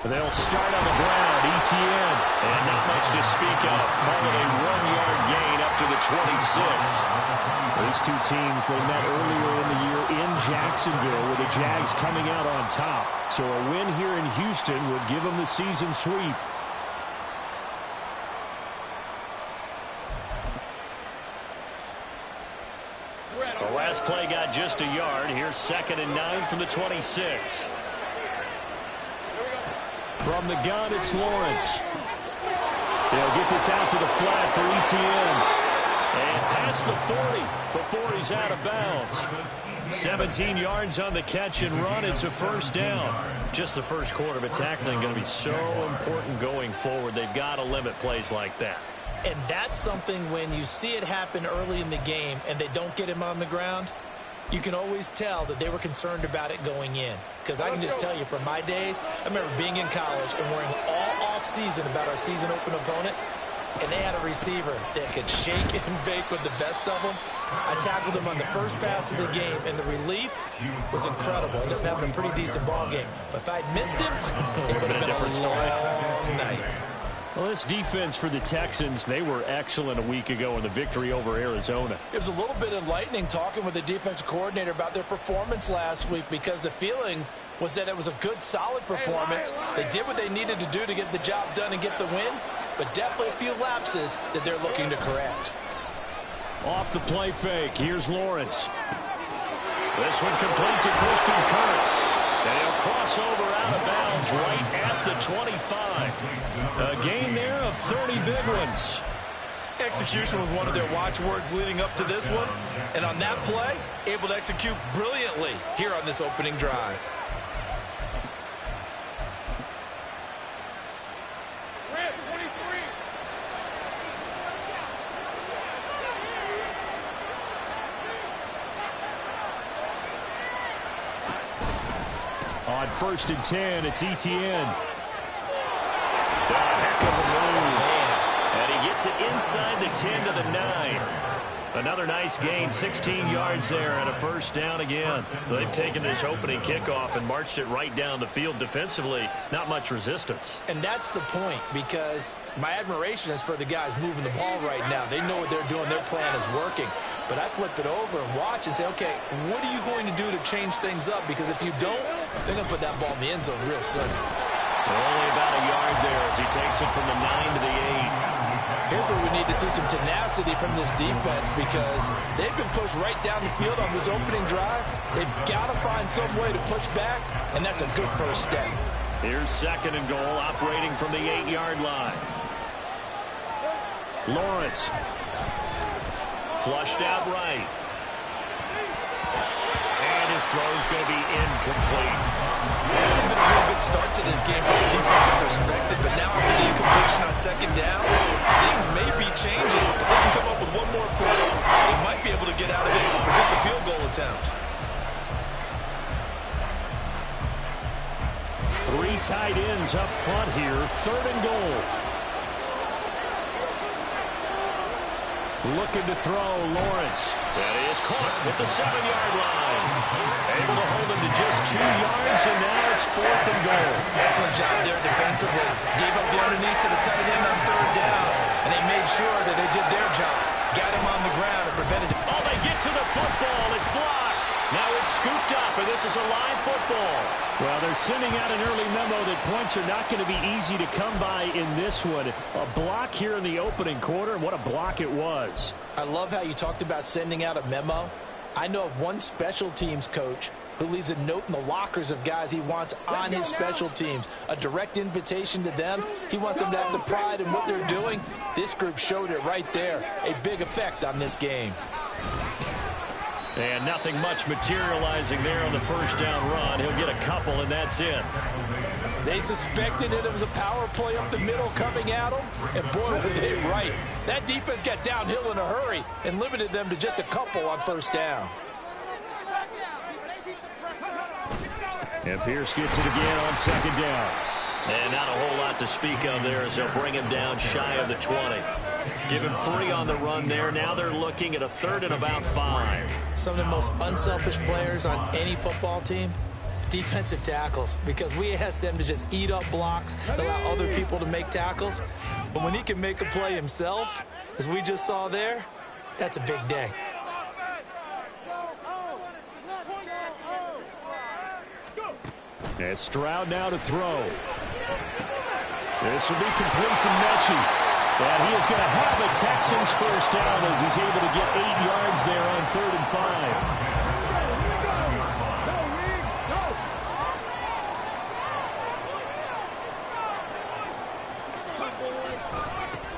They'll start on the ground. ETN. And not much to speak of. Call it a 1-yard gain up to the 26. These two teams, they met earlier in the year in Jacksonville with the Jags coming out on top. So a win here in Houston would give them the season sweep. The last play got just a yard. Here's 2nd and 9 from the 26. From the gun, it's Lawrence. They'll get this out to the flat for ETN. And past the 40 before he's out of bounds. 17 yards on the catch and run. It's a first down. Just the first quarter, but tackling going to be so important going forward. They've got to limit plays like that. And that's something when you see it happen early in the game and they don't get him on the ground, you can always tell that they were concerned about it going in. Because I can just tell you from my days, I remember being in college and worrying all off-season about our season open opponent. And they had a receiver that could shake and bake with the best of them. I tackled him on the first pass of the game, and the relief was incredible. Ended up having a pretty decent ball game. But if I'd missed him, it would have been a different long night. Well, this defense for the Texans, they were excellent a week ago in the victory over Arizona. It was a little bit enlightening talking with the defensive coordinator about their performance last week because the feeling was that it was a good, solid performance. They did what they needed to do to get the job done and get the win, but definitely a few lapses that they're looking to correct. Off the play fake, here's Lawrence. This one complete to Christian Kirk. And he'll cross over out of bounds right at the 25. A gain there of 30 big ones. Execution was one of their watchwords leading up to this one. And on that play, able to execute brilliantly here on this opening drive. On 1st and 10, it's ETN. A heck of a move. And he gets it inside the 10 to the 9. Another nice gain, 16 yards there, and a first down again. They've taken this opening kickoff and marched it right down the field defensively. Not much resistance. And that's the point, because my admiration is for the guys moving the ball right now. They know what they're doing. Their plan is working. But I flip it over and watch and say, okay, what are you going to do to change things up? Because if you don't, they're going to put that ball in the end zone real soon. Only about a yard there as he takes it from the 9 to the 8. Here's where we need to see some tenacity from this defense, because they've been pushed right down the field on this opening drive. They've got to find some way to push back, and that's a good first step. Here's 2nd and goal, operating from the 8-yard line. Lawrence. Flushed out right. And his throw's going to be incomplete. It hasn't been a real good start to this game from a defensive perspective, but now after the incompletion on 2nd down, things may be changing. If they can come up with one more play, they might be able to get out of it with just a field goal attempt. 3 tight ends up front here, 3rd and goal. Looking to throw, Lawrence. That is caught at the 7-yard line. Able to hold him to just 2 yards, and now it's 4th and goal. Excellent job there defensively. Gave up the underneath to the tight end on 3rd down, and they made sure that they did their job. Got him on the ground and prevented him. Oh, they get to the football. It's blocked. Now it's scooped up, and this is a live football. Well, they're sending out an early memo that points are not going to be easy to come by in this one. A block here in the opening quarter, and what a block it was. I love how you talked about sending out a memo. I know of one special teams coach who leaves a note in the lockers of guys he wants on his special teams. A direct invitation to them. He wants them to have the pride in what they're doing. This group showed it right there. A big effect on this game. And nothing much materializing there on the first down run. He'll get a couple, and that's it. They suspected it was a power play up the middle coming at them, and boy, were they right. That defense got downhill in a hurry and limited them to just a couple on first down. And Pierce gets it again on 2nd down. And not a whole lot to speak of there as they'll bring him down shy of the 20. Give him 3 on the run there. Now they're looking at a 3rd and about 5. Some of the most unselfish players on any football team Defensive tackles, because we ask them to just eat up blocks, allow other people to make tackles. But when he can make a play himself, as we just saw there, that's a big day. And Stroud now to throw. This will be complete to Mechie. And he is going to have a Texans first down as he's able to get 8 yards there on 3rd and 5.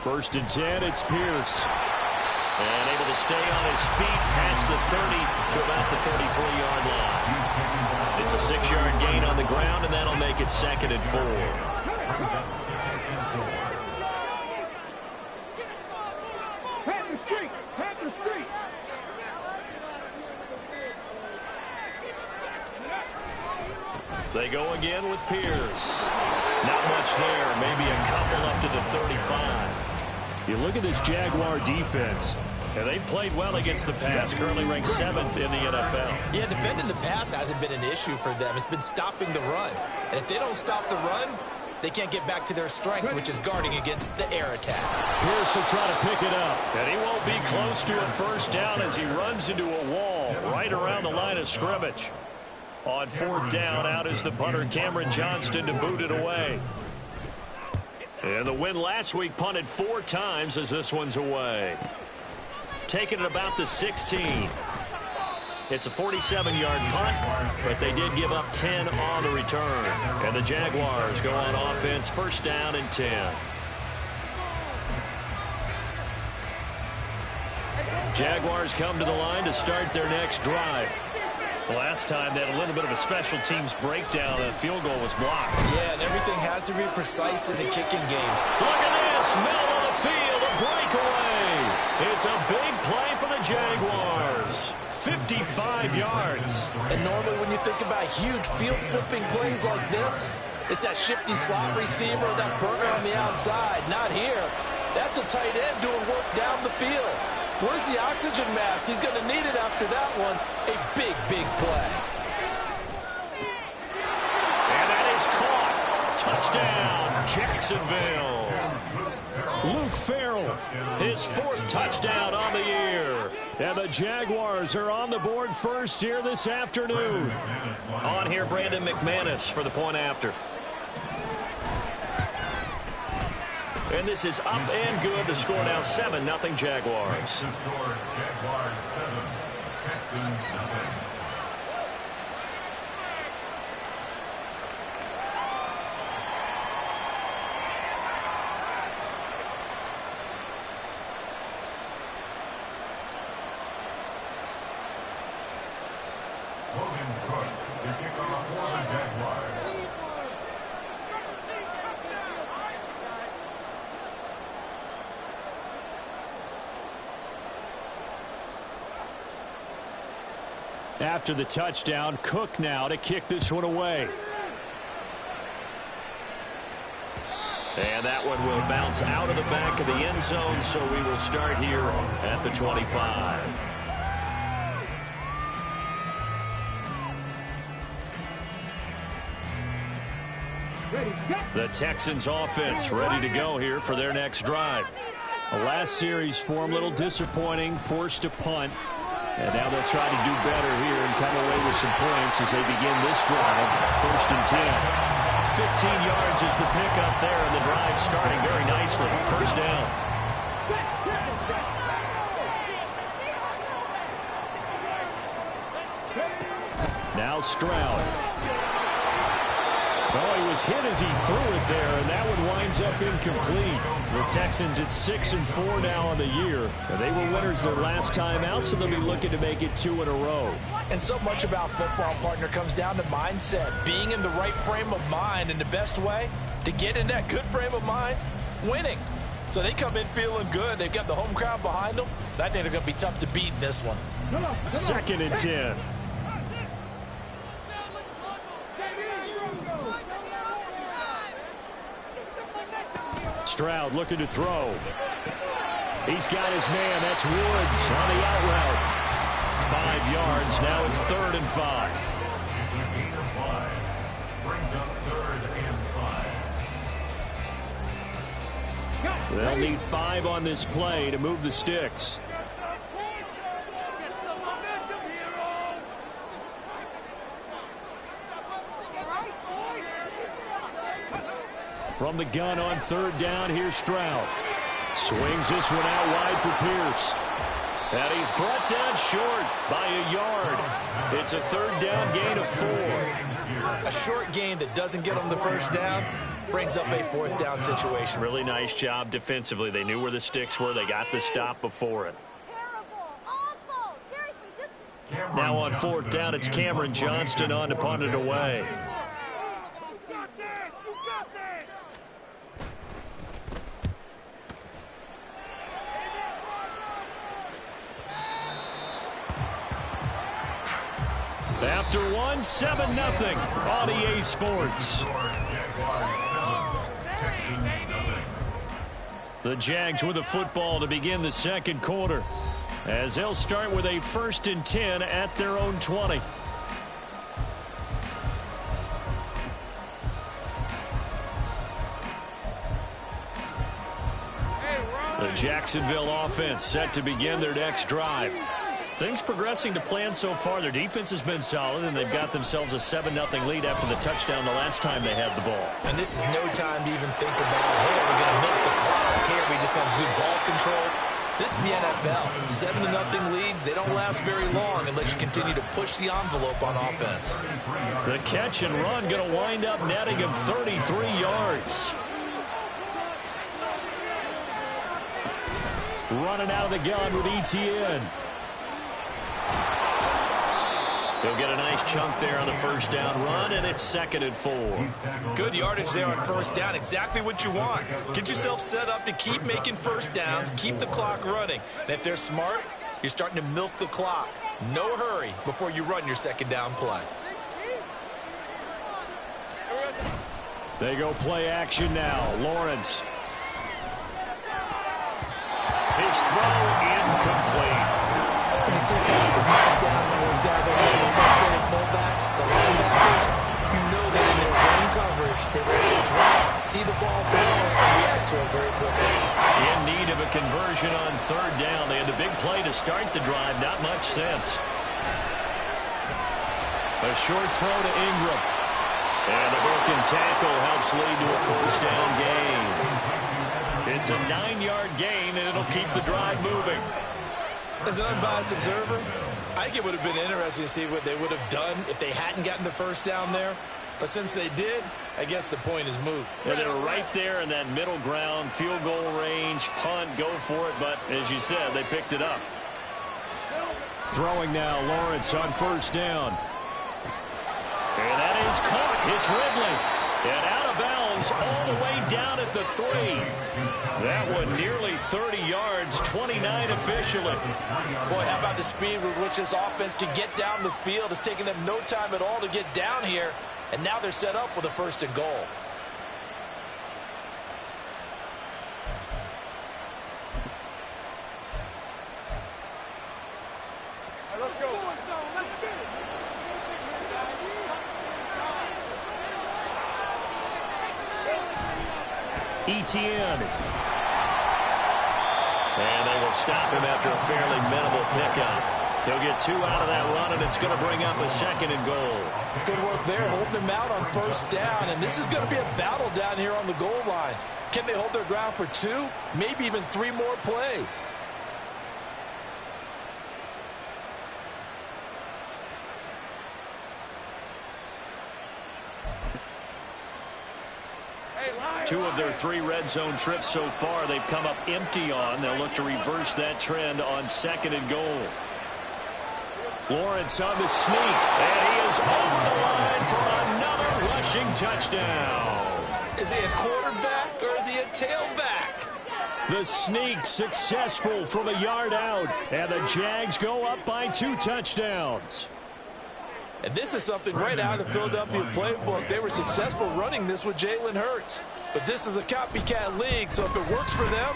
First and 10, it's Pierce. And able to stay on his feet past the 30 to about the 33-yard line. It's a 6-yard gain on the ground, and that'll make it 2nd and 4. They go again with Pierce. Not much there. Maybe a couple up to the 35. You look at this Jaguar defense, and they've played well against the pass, currently ranked 7th in the NFL. Yeah, defending the pass hasn't been an issue for them. It's been stopping the run. And if they don't stop the run, they can't get back to their strength, which is guarding against the air attack. Pierce will try to pick it up, and he won't be close to a first down as he runs into a wall right around the line of scrimmage. On 4th down, out is the punter, Cameron Johnston, to boot it away. And the win last week punted 4 times as this one's away. Taking it about the 16. It's a 47-yard punt, but they did give up 10 on the return. And the Jaguars go on offense, first down and 10. Jaguars come to the line to start their next drive. Last time they had a little bit of a special teams breakdown. That field goal was blocked. Yeah, and everything has to be precise in the kicking games. Look at this. Middle of the field, a breakaway. It's a big play for the Jaguars. 55 yards. And normally when you think about huge field flipping plays like this, it's that shifty slot receiver, that burner on the outside. Not here. That's a tight end doing work down the field. Where's the oxygen mask? He's going to need it after that one. A big, big play. And that is caught. Touchdown, Jacksonville. Luke Farrell, his 4th touchdown on the year. And the Jaguars are on the board first here this afternoon. On here, Brandon McManus for the point after. And this is up and good. The score now 7-0 Jaguars. The score, Jaguars 7, Texans 0. Logan Cook, the kickoff for the Jaguars. After the touchdown, Cook now to kick this one away. And that one will bounce out of the back of the end zone, so we will start here at the 25. The Texans offense ready to go here for their next drive. The last series for them, a little disappointing, forced to punt. And now they'll try to do better here and come away with some points as they begin this drive. 1st and 10. 15 yards is the pickup there, and the drive starting very nicely. First down. Now Stroud. Well, he was hit as he threw it there, and that one winds up incomplete. The Texans at 6-4 now on the year. And they were winners their last time out, so they'll be looking to make it 2 in a row. And so much about football, partner, comes down to mindset. Being in the right frame of mind, and the best way to get in that good frame of mind, winning. So they come in feeling good. They've got the home crowd behind them. I think they're going to be tough to beat in this one. 2nd and 10. Stroud looking to throw. He's got his man. That's Woods on the out route. 5 yards. Now it's 3rd and 5. They'll need 5 on this play to move the sticks. From the gun on 3rd down, here's Stroud. Swings this one out wide for Pierce. And he's brought down short by a yard. It's a 3rd down gain of 4. A short gain that doesn't get them the first down brings up a 4th down situation. Really nice job defensively. They knew where the sticks were. They got the stop before it. Now on 4th down, it's Cameron Johnston on to punt it away. After 1, 7-0 on EA Sports. The Jags with the football to begin the 2nd quarter, as they'll start with a 1st and 10 at their own 20. The Jacksonville offense set to begin their next drive. Things progressing to plan so far. Their defense has been solid, and they've got themselves a 7-0 lead after the touchdown the last time they had the ball. And this is no time to even think about, hey, we're going to milk the clock here. We just got good ball control. This is the NFL. 7-0 leads. They don't last very long unless you continue to push the envelope on offense. The catch and run going to wind up netting him 33 yards. Running out of the gun with ETN. He'll get a nice chunk there on the 1st down run, and it's 2nd and 4. Good yardage there on 1st down. Exactly what you want. Get yourself set up to keep making 1st downs, keep the clock running. And if they're smart, you're starting to milk the clock. No hurry before you run your 2nd down play. They go play action now. Lawrence. His throw incomplete. When you see passes knocked down by those guys out there, the frustrated fullbacks, the linebackers, you know that in their zone coverage, they're ready to drop, see the ball thrown, and react to it very quickly. In need of a conversion on 3rd down. They had the big play to start the drive. Not much sense. A short throw to Ingram. And the broken tackle helps lead to a 1st down gain. It's a 9-yard gain, and it'll keep the drive moving. As an unbiased observer, I think it would have been interesting to see what they would have done if they hadn't gotten the 1st down there. But since they did, I guess the point is moot. Yeah, they were right there in that middle ground, field goal range, punt, go for it. But as you said, they picked it up. Throwing now, Lawrence on 1st down. And that is caught. It's Ridley. And out of bounds all the way down at the 3. That one nearly 30 yards, 29 officially. Boy, how about the speed with which this offense can get down the field? It's taken them no time at all to get down here. And now they're set up with a 1st and goal. Let's go. Let's get it. ETN. And they will stop him after a fairly minimal pickup. He'll get 2 out of that run, and it's going to bring up a 2nd and goal. Good work there, holding them out on 1st down. And this is going to be a battle down here on the goal line. Can they hold their ground for 2, maybe even 3 more plays? Two of their 3 red zone trips so far they've come up empty on. They'll look to reverse that trend on 2nd and goal. Lawrence on the sneak, and he is over the line for another rushing touchdown. Is he a quarterback or is he a tailback? The sneak successful from a yard out, and the Jags go up by 2 touchdowns. And this is something right out of the Philadelphia playbook. They were successful running this with Jalen Hurts. But this is a copycat league, so if it works for them,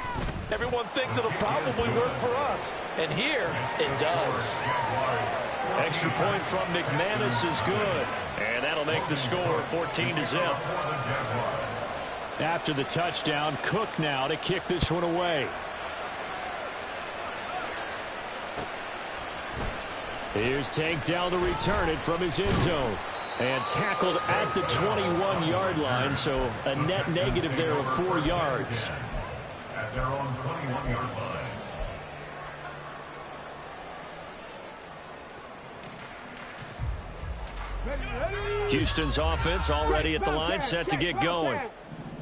everyone thinks it'll probably work for us. And here, it does. Extra point from McManus is good. And that'll make the score 14-0. After the touchdown, Cook now to kick this one away. Here's Tank down to return it from his end zone. And tackled at the 21-yard line, so a net negative there of 4 yards. At their own 21-yard line. Houston's offense already at the line, set to get going.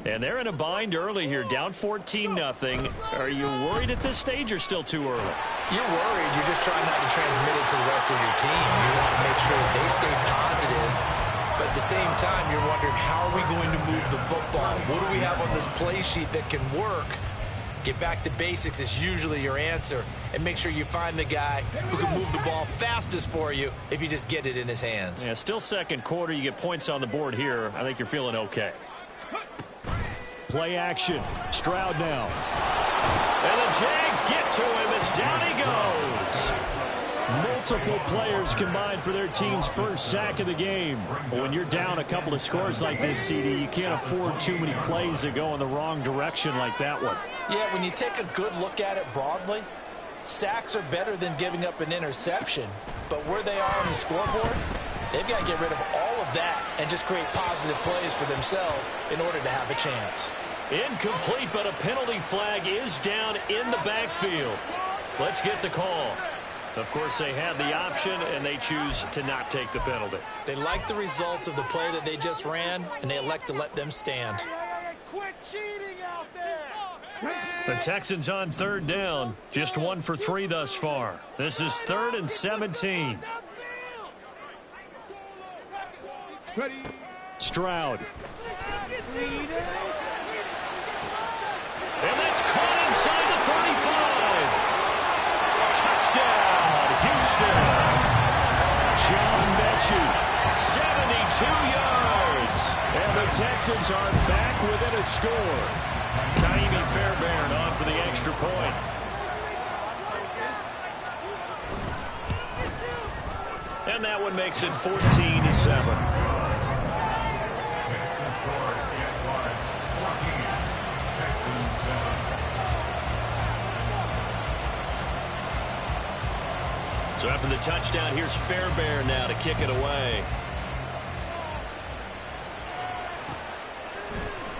And they're in a bind early here, down 14-0. Are you worried at this stage or still too early? You're worried. You're just trying not to transmit it to the rest of your team. You want to make sure that they stay positive. But at the same time, you're wondering, how are we going to move the football? What do we have on this play sheet that can work? Get back to basics is usually your answer. And make sure you find the guy who can move the ball fastest for you if you just get it in his hands. Yeah, still second quarter. You get points on the board here. I think you're feeling okay. Play action. Stroud now. And the Jags get to him as down he goes. Multiple players combined for their team's first sack of the game. But when you're down a couple of scores like this, CD, you can't afford too many plays that go in the wrong direction like that one. Yeah, when you take a good look at it broadly, sacks are better than giving up an interception. But where they are on the scoreboard, they've got to get rid of all of that and just create positive plays for themselves in order to have a chance. Incomplete, but a penalty flag is down in the backfield. Let's get the call. Of course, they had the option, and they choose to not take the penalty. They like the results of the play that they just ran, and they elect to let them stand. Quit cheating out there! The Texans on third down. Just 1 for 3 thus far. This is 3rd and 17. Stroud. And that's caught inside the 35. Touchdown, Houston. John Mechie, 72 yards. And the Texans are back within a score. Kaimi Fairbairn on for the extra point. And that one makes it 14-7. So after the touchdown, here's Fairbairn now to kick it away.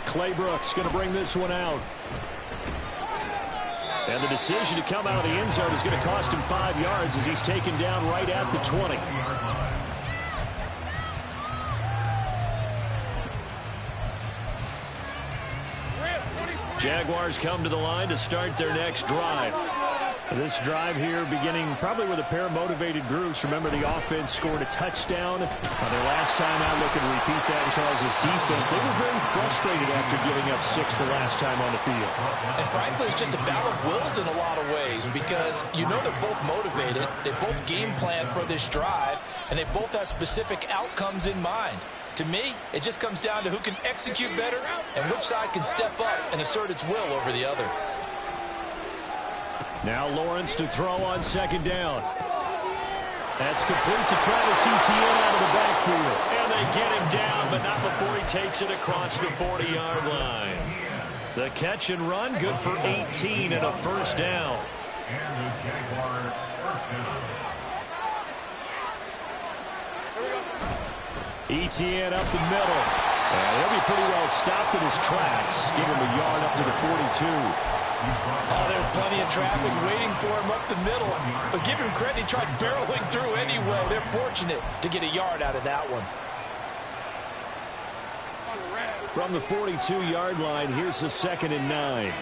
Claybrooks going to bring this one out. And the decision to come out of the end zone is going to cost him 5 yards as he's taken down right at the 20. Jaguars come to the line to start their next drive. This drive here beginning probably with a pair of motivated groups. Remember, the offense scored a touchdown on their last time out. Looking to repeat that in Charles' defense. They were very frustrated after giving up 6 the last time on the field. And frankly, it's just a battle of wills in a lot of ways because you know they're both motivated. They both game plan for this drive, and they both have specific outcomes in mind. To me, it just comes down to who can execute better and which side can step up and assert its will over the other. Now Lawrence to throw on second down. That's complete to Travis Etienne out of the backfield. And they get him down, but not before he takes it across the 40-yard line. The catch and run, good for 18 and a first down. And the Jaguar first down. Etienne up the middle. And he'll be pretty well stopped in his tracks. Give him a yard up to the 42. Oh, there's plenty of traffic waiting for him up the middle. But give him credit, he tried barreling through anyway. They're fortunate to get a yard out of that one. From the 42-yard line, here's the 2nd and 9.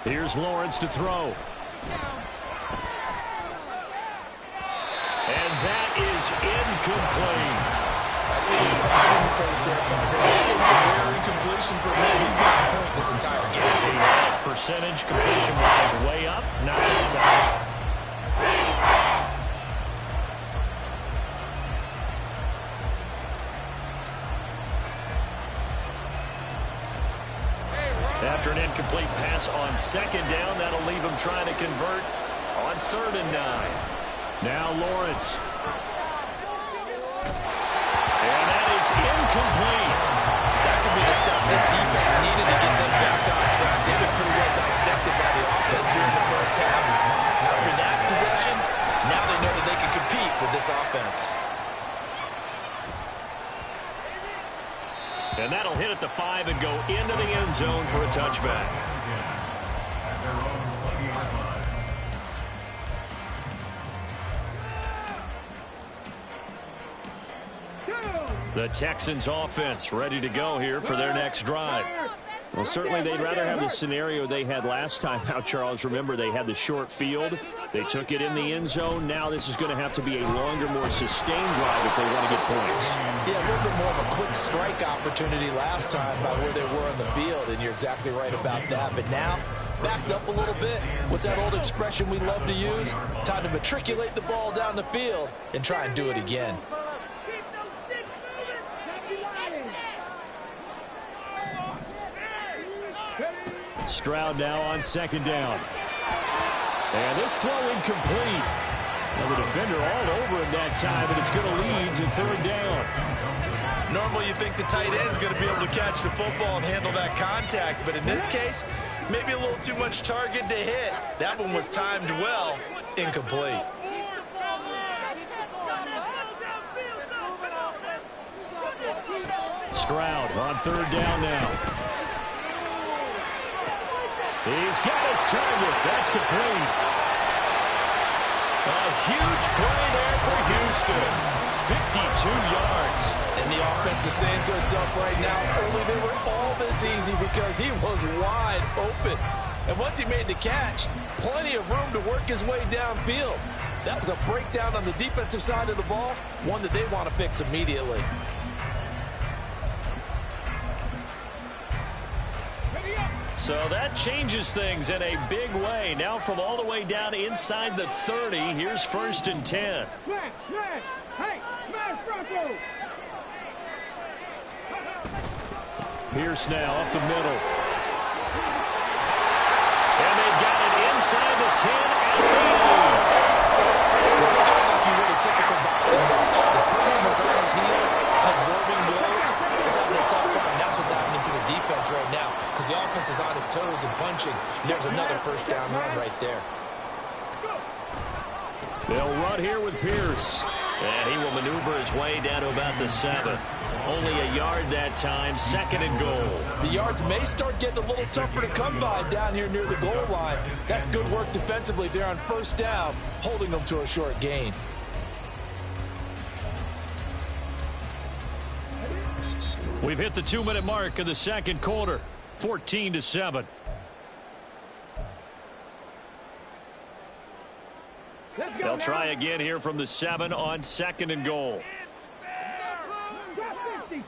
Here's Lawrence to throw. And that is incomplete. I see a surprise in your face there, partner. That is a rare incompletion for him. He's been on point this entire game. His percentage completion-wise way up, not that time. After an incomplete pass on second down, that'll leave him trying to convert on 3rd and 9. Now Lawrence. It's incomplete. That could be the stop this defense needed to get them back on track. They've been pretty well dissected by the offense here in the first half. After that possession, now they know that they can compete with this offense. And that'll hit at the 5 and go into the end zone for a touchback. The Texans offense ready to go here for their next drive. Well, certainly they'd rather have the scenario they had last time out, Charles. Remember, they had the short field. They took it in the end zone. Now this is going to have to be a longer, more sustained drive if they want to get points. Yeah, a little bit more of a quick strike opportunity last time by where they were on the field, and you're exactly right about that. But now, backed up a little bit. What's that old expression we love to use? Time to matriculate the ball down the field and try and do it again. Stroud now on second down. And this throw incomplete. Now the defender all over him that time, and it's going to lead to third down. Normally you think the tight end's going to be able to catch the football and handle that contact, but in this case, maybe a little too much target to hit. That one was timed well, incomplete. Stroud on third down now. He's got his target. That's complete. A huge play there for Houston. 52 yards. And the offense is saying to itself right now, early they were all this easy because he was wide open. And once he made the catch, plenty of room to work his way downfield. That was a breakdown on the defensive side of the ball, one that they want to fix immediately. So that changes things in a big way. Now from all the way down inside the 30, here's 1st and 10. Pierce now up the middle. And they've got it inside the 10 at the 8. If you're like you would a typical boxing match, the person is on his heels and absorbing blows is having a tough time. That's what's happening to the defense right now because the offense is on his toes and punching. And there's another first down run right there. They'll run here with Pierce. And he will maneuver his way down to about the 7. Only a yard that time, 2nd and goal. The yards may start getting a little tougher to come by down here near the goal line. That's good work defensively there on first down, holding them to a short gain. We've hit the 2-minute mark of the second quarter, 14-7. They'll try again here from the 7 on 2nd and goal.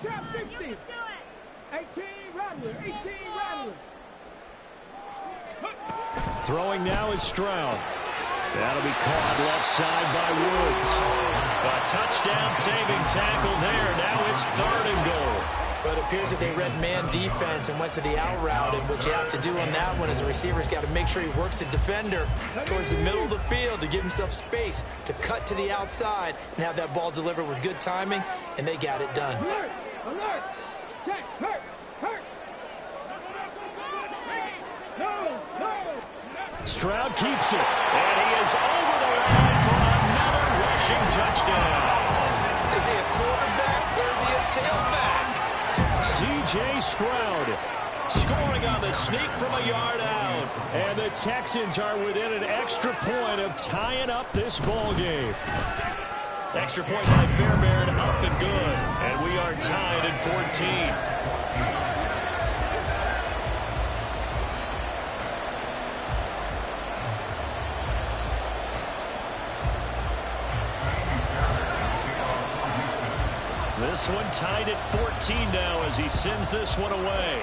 Trap 50. 18 Rattler. 18 Rattler. Throwing now is Stroud. That'll be caught left side by Woods. A touchdown saving tackle there. Now it's 3rd and goal. But it appears that they read man defense and went to the out route, and what you have to do on that one is the receiver's got to make sure he works the defender towards the middle of the field to give himself space to cut to the outside and have that ball delivered with good timing, and they got it done. Alert! Alert! Check! Hurt! Hurt! No! No! Stroud keeps it, and he is over the line for another rushing touchdown. Is he a quarterback or is he a tailback? C.J. Stroud scoring on the sneak from a yard out. And the Texans are within an extra point of tying up this ball game. Extra point by Fairbairn, up and good. And we are tied at 14. This one tied at 14 now as he sends this one away.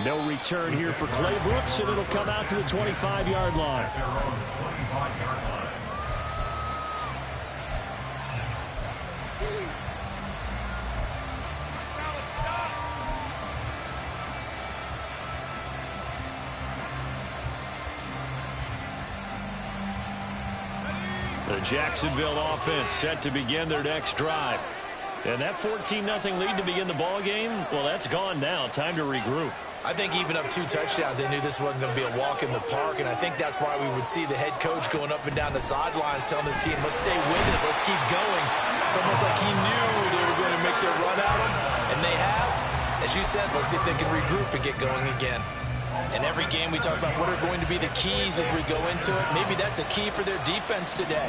No return here for Clay Brooks, and it'll come out to the 25-yard line. The Jacksonville offense set to begin their next drive. And that 14-0 lead to begin the ball game, well, that's gone now. Time to regroup. I think even up 2 touchdowns, they knew this wasn't going to be a walk in the park, and I think that's why we would see the head coach going up and down the sidelines telling his team, let's stay with it, let's keep going. It's almost like he knew they were going to make their run at him, and they have. As you said, let's see if they can regroup and get going again. In every game, we talk about what are going to be the keys as we go into it. Maybe that's a key for their defense today.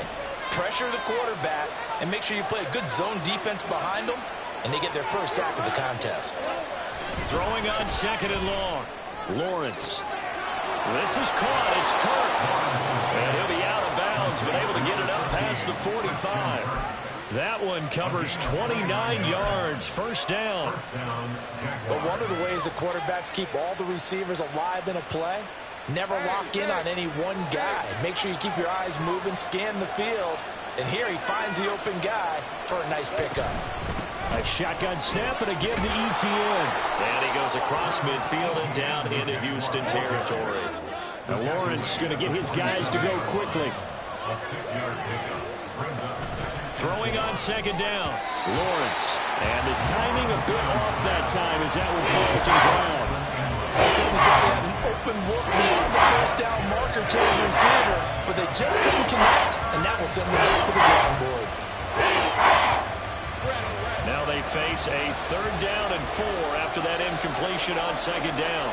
Pressure the quarterback and make sure you play a good zone defense behind them, and they get their first sack of the contest. Throwing on 2nd and long. Lawrence. This is caught. It's Kirk. And he'll be out of bounds, but able to get it up past the 45. That one covers 29 yards. First down. But one of the ways the quarterbacks keep all the receivers alive in a play, never lock in on any one guy. Make sure you keep your eyes moving, scan the field. And here he finds the open guy for a nice pickup. A shotgun snap, and again to Etienne. And he goes across midfield and down into Houston territory. Now Lawrence going to get his guys to go quickly. A 6-yard pickup brings up Throwing on 2nd down. Lawrence. And the timing a bit off that time as that one falls to the ground. Also, the guy had an open look beyond the first down marker to his receiver, but they just couldn't connect, and that will send them back to the drawing board. Now they face a 3rd down and 4 after that incompletion on 2nd down.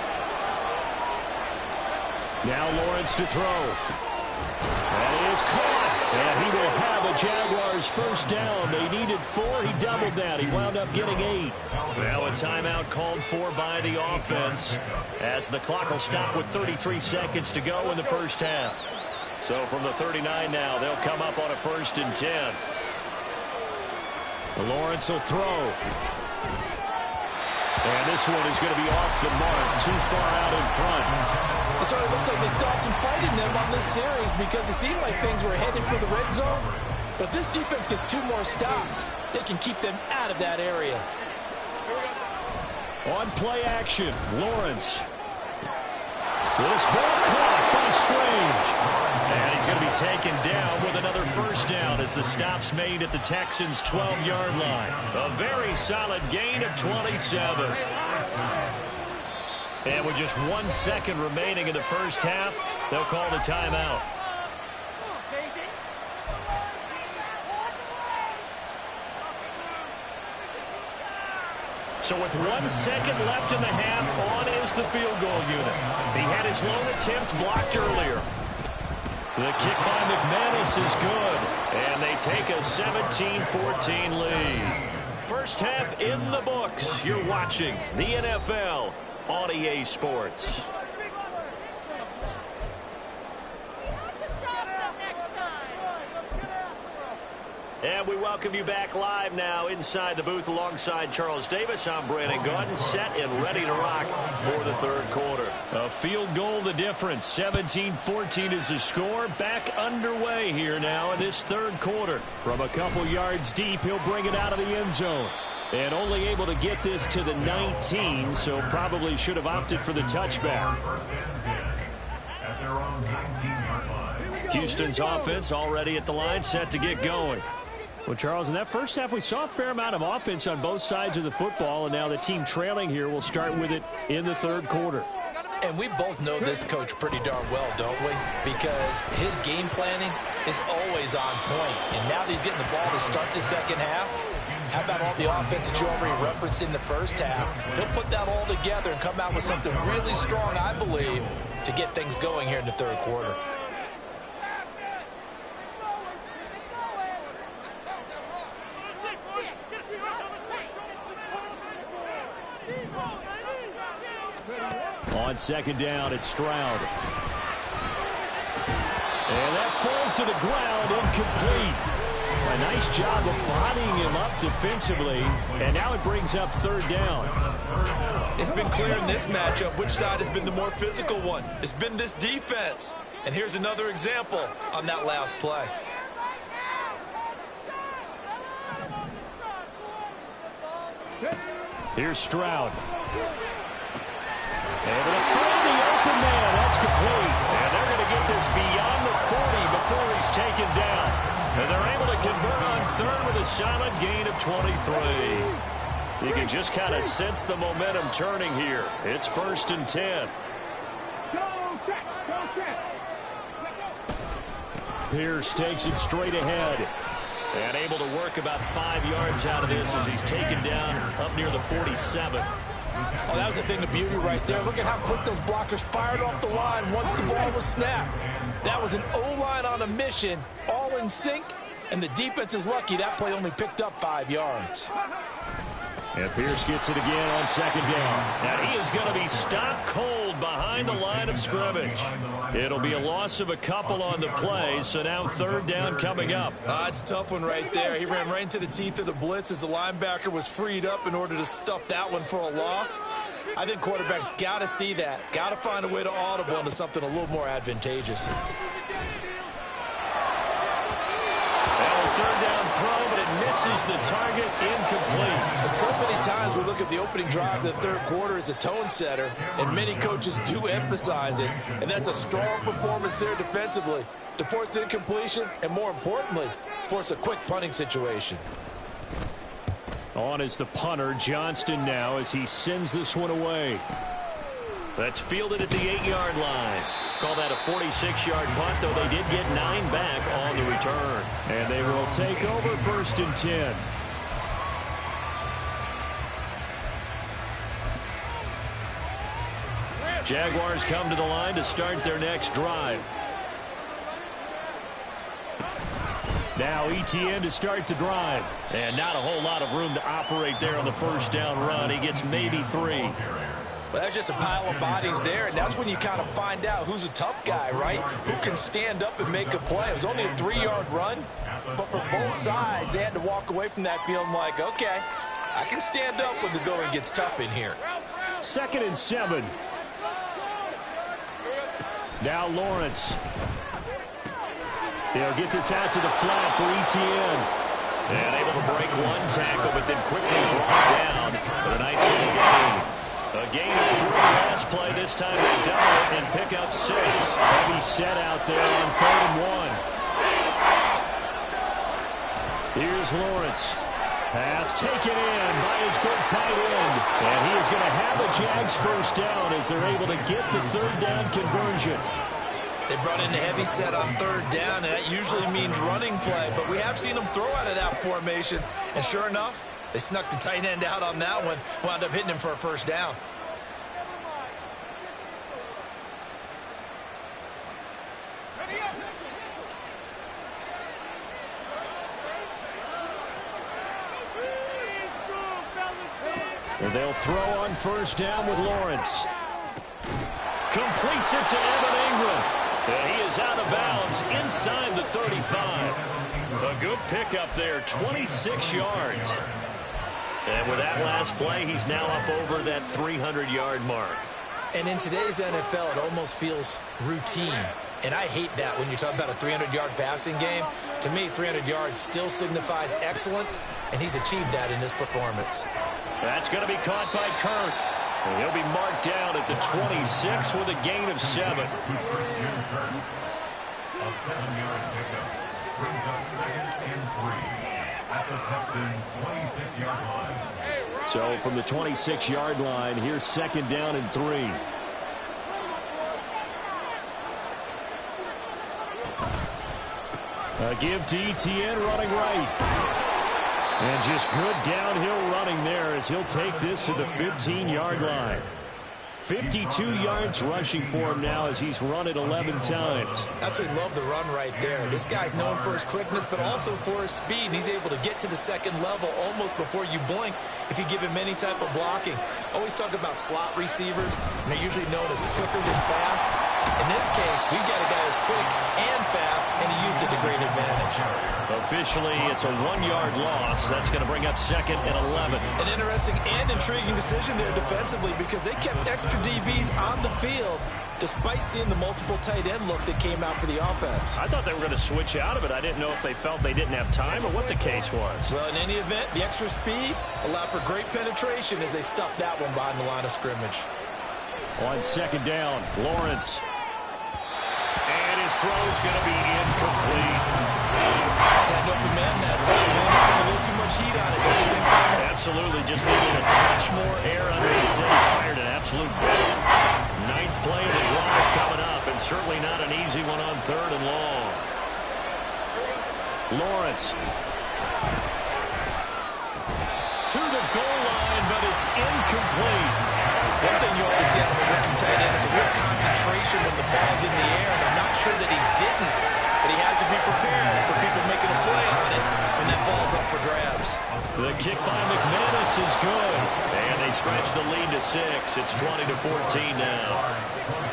Now Lawrence to throw. That is caught. And he will have a Jaguars first down. They needed 4. He doubled that. He wound up getting 8. Now a timeout called for by the offense as the clock will stop with 33 seconds to go in the first half. So from the 39 now, they'll come up on a 1st and 10. Lawrence will throw. And this one is going to be off the mark, too far out in front. It sort of looks like they still have some fight in them on this series because it seemed like things were headed for the red zone. But if this defense gets 2 more stops, they can keep them out of that area. On play action, Lawrence. This ball caught by Strange. And he's going to be taken down with another first down as the stop's made at the Texans' 12-yard line. A very solid gain of 27. And with just 1 second remaining in the first half, they'll call the timeout. So with 1 second left in the half, on is the field goal unit. He had his lone attempt blocked earlier. The kick by McManus is good, and they take a 17-14 lead. First half in the books. You're watching the NFL on EA Sports. And we welcome you back live now inside the booth alongside Charles Davis. I'm Brandon Gaudin, set and ready to rock for the 3rd quarter. A field goal the difference. 17-14 is the score. Back underway here now in this 3rd quarter. From a couple yards deep, he'll bring it out of the end zone. And only able to get this to the 19, so probably should have opted for the touchback. at their own 19-yard line. Houston's offense already at the line, set to get going. Well, Charles, in that first half, we saw a fair amount of offense on both sides of the football, and now the team trailing here will start with it in the 3rd quarter. And we both know this coach pretty darn well, don't we? Because his game planning is always on point. And now that he's getting the ball to start the 2nd half, how about all the offense that you already referenced in the first half? He'll put that all together and come out with something really strong, I believe, to get things going here in the 3rd quarter. On 2nd down, it's Stroud. And that falls to the ground, incomplete. A nice job of bodying him up defensively, and now it brings up 3rd down. It's been clear in this matchup which side has been the more physical one. It's been this defense. And here's another example on that last play. Here's Stroud. Able to find the open man. That's complete. And they're going to get this beyond the 40 before he's taken down. And they're able to convert on third with a solid gain of 23. You can just kind of sense the momentum turning here. It's 1st and 10. Pierce takes it straight ahead. And able to work about 5 yards out of this as he's taken down up near the 47. Oh, that was a thing of beauty right there. Look at how quick those blockers fired off the line once the ball was snapped. That was an O-line on a mission, all in sync, and the defense is lucky that play only picked up 5 yards. And Pierce gets it again on 2nd down. And he is going to be stopped cold behind the line of scrimmage. It'll be a loss of a couple on the play, so now 3rd down coming up. It's a tough one right there. He ran right into the teeth of the blitz as the linebacker was freed up in order to stuff that one for a loss. I think quarterbacks got to see that. Got to find a way to audible into something a little more advantageous. And a 3rd down throw, but it misses the target, incomplete. And so many times we look at the opening drive of the 3rd quarter as a tone setter, and many coaches do emphasize it, and that's a strong performance there defensively to force incompletion and, more importantly, force a quick punting situation. On is the punter, Johnston, now as he sends this one away. That's fielded at the 8-yard line. Call that a 46-yard punt, though they did get 9 back on the return. And they will take over 1st and 10. Jaguars come to the line to start their next drive. Now ETN to start the drive. And not a whole lot of room to operate there on the 1st down run. He gets maybe 3. Well, that's just a pile of bodies there, and that's when you kind of find out who's a tough guy, right? Who can stand up and make a play. It was only a 3-yard run, but for both sides, they had to walk away from that feeling like, okay, I can stand up when the going gets tough in here. 2nd and 7. Now Lawrence. They'll get this out to the flat for ETN. And able to break one tackle, but then quickly brought down with a nice little gain. A gain of 3 last play. This time they double it and pick up 6. Heavy set out there on 3rd and 1. Here's Lawrence. Pass taken in by his big tight end. And he is going to have the Jags 1st down as they're able to get the 3rd down conversion. They brought in a heavy set on 3rd down, and that usually means running play. But we have seen them throw out of that formation. And sure enough, they snuck the tight end out on that one, wound up hitting him for a 1st down. And they'll throw on 1st down with Lawrence. Completes it to Evan Ingram. And he is out of bounds inside the 35. A good pickup there, 26 yards. And with that last play, he's now up over that 300-yard mark. And in today's NFL, it almost feels routine. And I hate that when you talk about a 300-yard passing game. To me, 300 yards still signifies excellence, and he's achieved that in this performance. That's going to be caught by Kirk. And he'll be marked down at the 26 with a gain of 7. A 7-yard pickup brings up 2nd and 3 at the Texans' 26-yard line. So from the 26-yard line, here's 2nd down and 3. A give to ETN running right. And just good downhill running there as he'll take this to the 15-yard line. 52 yards rushing for him now as he's run it 11 times. Absolutely love the run right there. This guy's known for his quickness, but also for his speed. He's able to get to the 2nd level almost before you blink if you give him any type of blocking. Always talk about slot receivers, and they're usually known as quicker than fast. In this case, we've got a guy who's quick and fast, and he used it to great advantage. Officially, it's a 1-yard loss. That's going to bring up 2nd and 11. An interesting and intriguing decision there defensively because they kept extra DBs on the field despite seeing the multiple tight end look that came out for the offense. I thought they were going to switch out of it. I didn't know if they felt they didn't have time or what the case was. Well, in any event, the extra speed allowed for great penetration as they stuffed that one behind the line of scrimmage. On 2nd down, Lawrence. And his throw's going to be incomplete. up the man that time, man. He put a little too much heat on it, don't you think, Palmer? Absolutely, just needed a touch more air under it. Instead, he fired an absolute bang. Ninth play of the drive coming up, and certainly not an easy one on 3rd and long. Lawrence. To the goal line, but it's incomplete. One thing you always see out of a rookie tight end is a real concentration when the ball's in the air, and I'm not sure that he didn't, but he has to be prepared for people making a play on it when that ball's up for grabs. The kick by McManus is good, and they stretch the lead to 6. It's 20-14 now.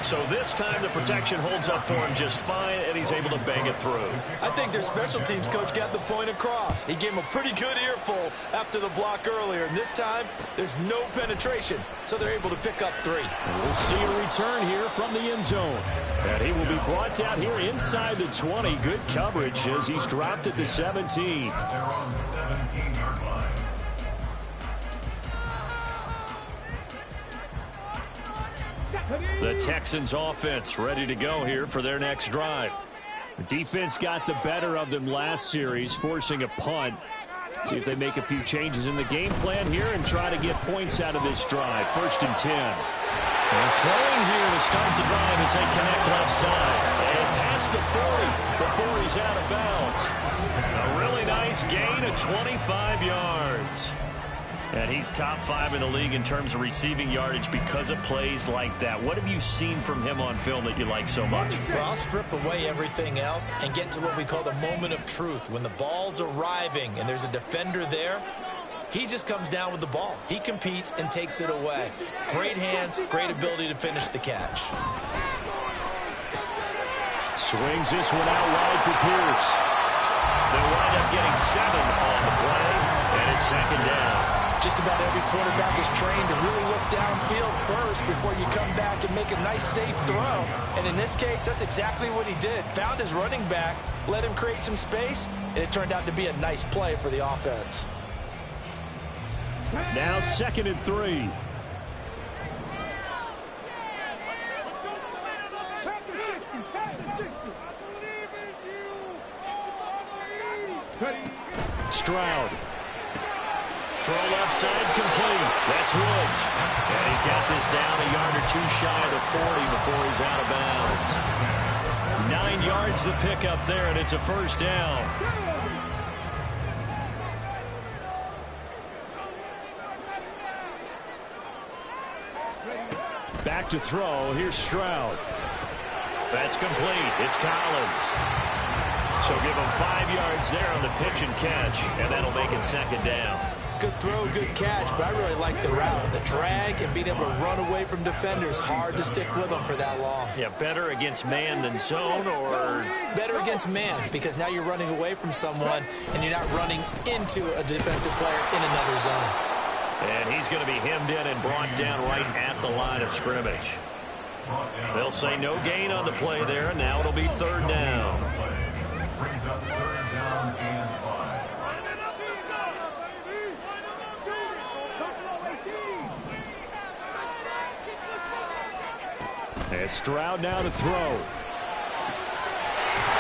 So this time the protection holds up for him just fine, and he's able to bang it through. I think their special teams coach got the point across. He gave him a pretty good earful after the block earlier, and this time there's no penetration, so they're able to pick up 3. And we'll see a return here from the end zone. And he will be brought down here inside the 20. Good coverage as he's dropped at the 17. They're on the 17-yard line. The Texans offense ready to go here for their next drive. The defense got the better of them last series, forcing a punt. See if they make a few changes in the game plan here and try to get points out of this drive. 1st and 10. They're throwing here to start the drive as they connect left side. And past the 40 before he's out of bounds. A really nice gain of 25 yards. And he's top 5 in the league in terms of receiving yardage because of plays like that. What have you seen from him on film that you like so much? Well, I'll strip away everything else and get to what we call the moment of truth. When the ball's arriving and there's a defender there, he just comes down with the ball. He competes and takes it away. Great hands, great ability to finish the catch. Swings this one out wide for Pierce. They'll wind up getting 7 on the play, and it's 2nd down. Just about every quarterback is trained to really look downfield first before you come back and make a nice, safe throw. And in this case, that's exactly what he did. Found his running back, let him create some space, and it turned out to be a nice play for the offense. Now 2nd and 3. Stroud. Throw left side complete. That's Woods. And he's got this down a yard or 2 shy of the 40 before he's out of bounds. 9 yards to pick up there, and it's a 1st down. Back to throw. Here's Stroud. That's complete. It's Collins. So give him 5 yards there on the pitch and catch, and that'll make it 2nd down. Good throw, good catch, but I really like the route. The drag and being able to run away from defenders, hard to stick with them for that long. Yeah, better against man than zone, or better against man, because now you're running away from someone and you're not running into a defensive player in another zone. And he's going to be hemmed in and brought down right at the line of scrimmage. They'll say no gain on the play there, and now it'll be 3rd down. Brings up 3rd down and 5. And Stroud now to throw.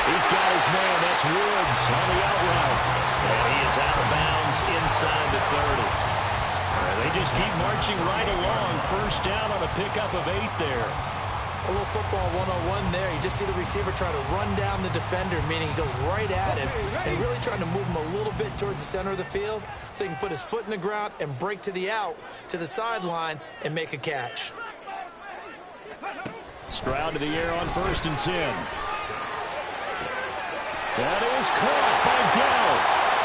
He's got his man. That's Woods on the out route. And he is out of bounds inside the 30. They just keep marching right along. 1st down on a pickup of 8 there. A little football 101 there. You just see the receiver try to run down the defender, meaning he goes right at him and really trying to move him a little bit towards the center of the field so he can put his foot in the ground and break to the out, to the sideline, and make a catch. Stroud to the air on 1st and 10. That is caught by Dell.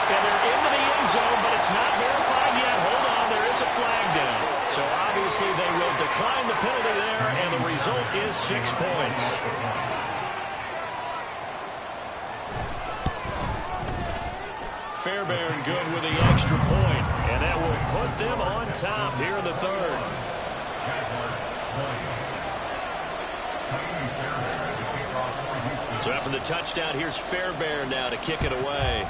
And they're into the end zone, but it's not verified yet. Hold on, there is a flag down. So obviously they will decline the penalty there, and the result is 6 points. Fairbairn good with the extra point, and that will put them on top here in the 3rd. So after the touchdown, here's Fairbairn now to kick it away.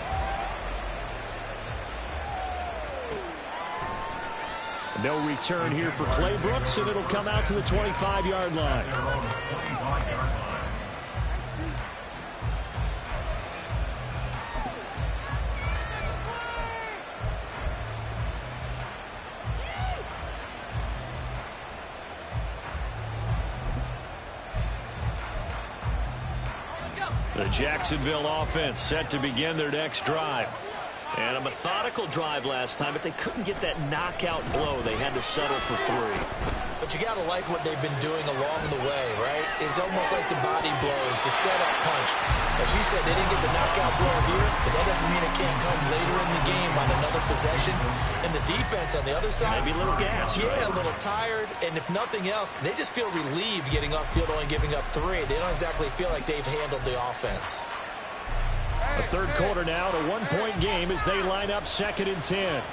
No return here for Clay Brooks, and it'll come out to the 25-yard line. The Jacksonville offense set to begin their next drive. And a methodical drive last time, but they couldn't get that knockout blow. They had to settle for 3. But you got to like what they've been doing along the way, right? It's almost like the body blows, the setup punch. As you said, they didn't get the knockout blow here, but that doesn't mean it can't come later in the game on another possession. And the defense on the other side, maybe a little gas. Yeah, right? A little tired. And if nothing else, they just feel relieved getting off field, only giving up 3. They don't exactly feel like they've handled the offense. A third quarter now, a 1-point game as they line up 2nd and 10.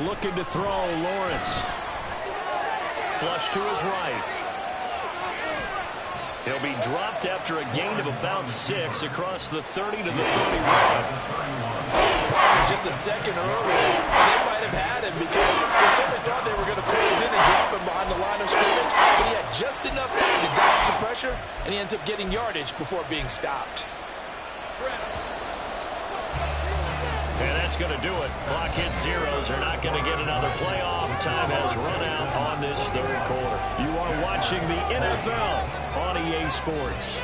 Looking to throw, Lawrence. Flush to his right. He'll be dropped after a gain of about 6 across the 30 to the 31. Just a second earlier, they might have had him because they certainly thought they were going to close in and drop him behind the line of scrimmage, but he had just enough time to dodge the pressure, and he ends up getting yardage before being stopped. And that's going to do it. Clock hits zeros. They're not going to get another playoff. Time has run out on this third quarter. You are watching the NFL on EA Sports.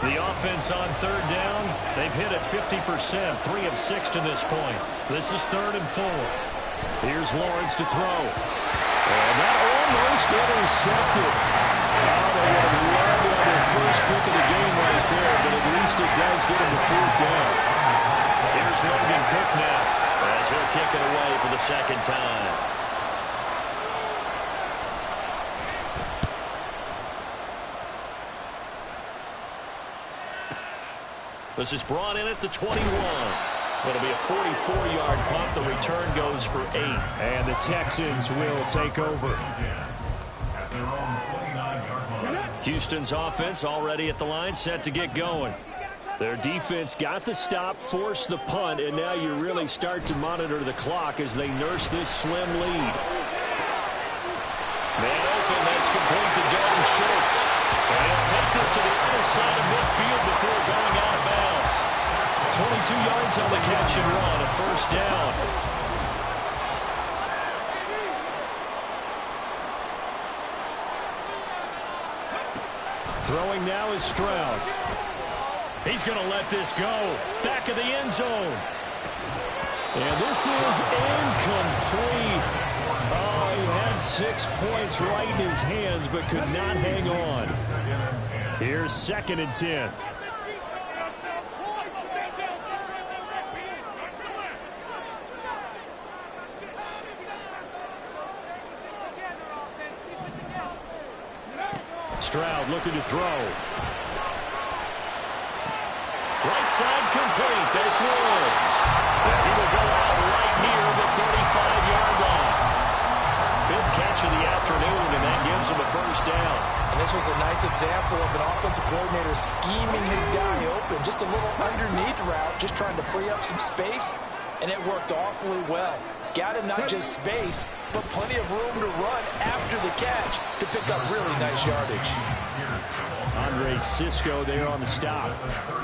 The offense on 3rd down, they've hit it 50%, 3 of 6 to this point. This is 3rd and 4. Here's Lawrence to throw. And that almost intercepted. Oh, they would have loved to have their first pick of the game right there, but at least it does get them the 4th down. Here's Logan Cook now as he'll kick it away for the 2nd time. This is brought in at the 21. It'll be a 44-yard punt. The return goes for 8. And the Texans will take over. Houston's offense already at the line, set to get going. Their defense got the stop, forced the punt, and now you really start to monitor the clock as they nurse this slim lead. Man open, that's complete to Dalton Schultz. And he'll take this to the other side of midfield before going out of bounds. 22 yards on the catch and run, a 1st down. Throwing now is Stroud. He's going to let this go. Back of the end zone. And this is incomplete. Oh, he had 6 points right in his hands, but could not hang on. Here's 2nd and 10. Stroud looking to throw. Right side complete. There's Woods. And he will go out right near the 35-yard line. 5th catch of the afternoon, and that gives him a 1st down. And this was a nice example of an offensive coordinator scheming his guy open. Just a little underneath route, just trying to free up some space, and it worked awfully well. Got him not just space, but plenty of room to run after the catch to pick up really nice yardage. Andre Cisco there on the stop.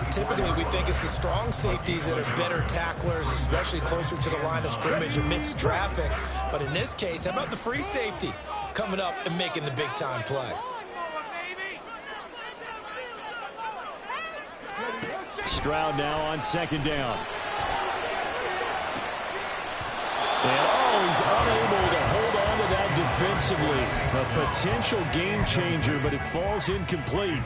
Typically, we think it's the strong safeties that are better tacklers, especially closer to the line of scrimmage amidst traffic. But in this case, how about the free safety coming up and making the big-time play? Stroud now on 2nd down. And, he's unable to hold on to that defensively. A potential game changer, but it falls incomplete.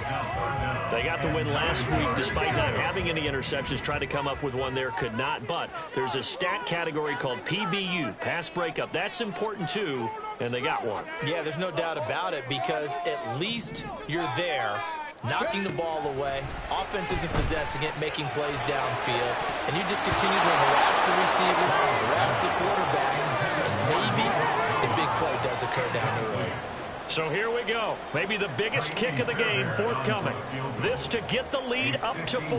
They got the win last week despite not having any interceptions. Tried to come up with one there, could not. But there's a stat category called PBU, pass breakup. That's important too, and they got one. Yeah, there's no doubt about it because at least you're there, knocking the ball away. Offense isn't possessing it, making plays downfield. And you just continue to harass the receivers, harass the quarterback, and maybe the big play does occur down the road. So here we go. Maybe the biggest kick of the game forthcoming. This to get the lead up to 4.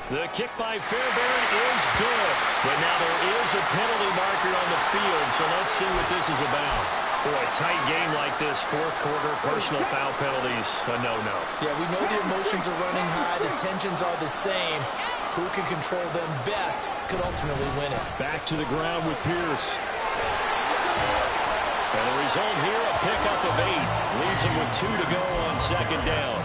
The kick by Fairbairn is good. But now there is a penalty marker on the field, so let's see what this is about. Boy, a tight game like this, fourth quarter, personal foul penalties, a no-no. Yeah, we know the emotions are running high. The tensions are the same. Who can control them best could ultimately win it. Back to the ground with Pierce. And the result here, a pickup of 8. Leaves him with 2 to go on second down.